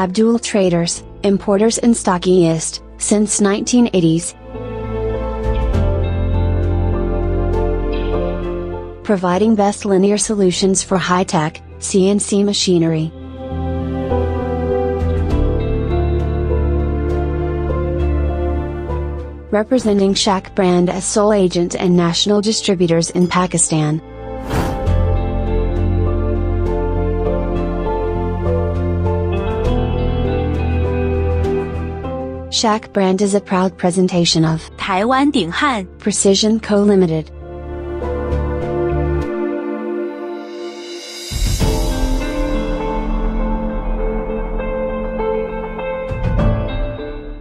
Abdul Traders, importers and stockists, since 1980s. Providing best linear solutions for high-tech, CNC machinery. Representing Shac brand as sole agent and national distributors in Pakistan. Shac brand is a proud presentation of Taiwan Dinghan Precision Co Limited.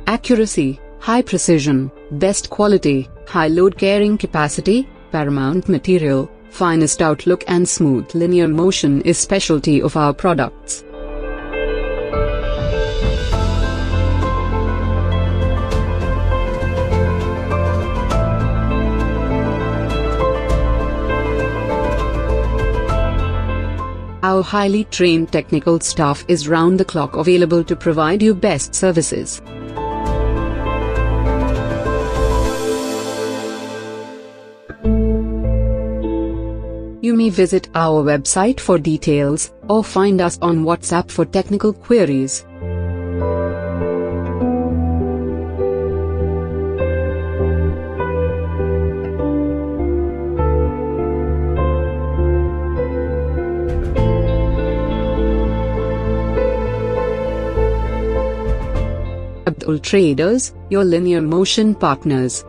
Accuracy, high precision, best quality, high load carrying capacity, paramount material, finest outlook and smooth linear motion is specialty of our products. Our highly trained technical staff is round the clock available to provide you best services. You may visit our website for details, or find us on WhatsApp for technical queries. Abdul Traders, your linear motion partners.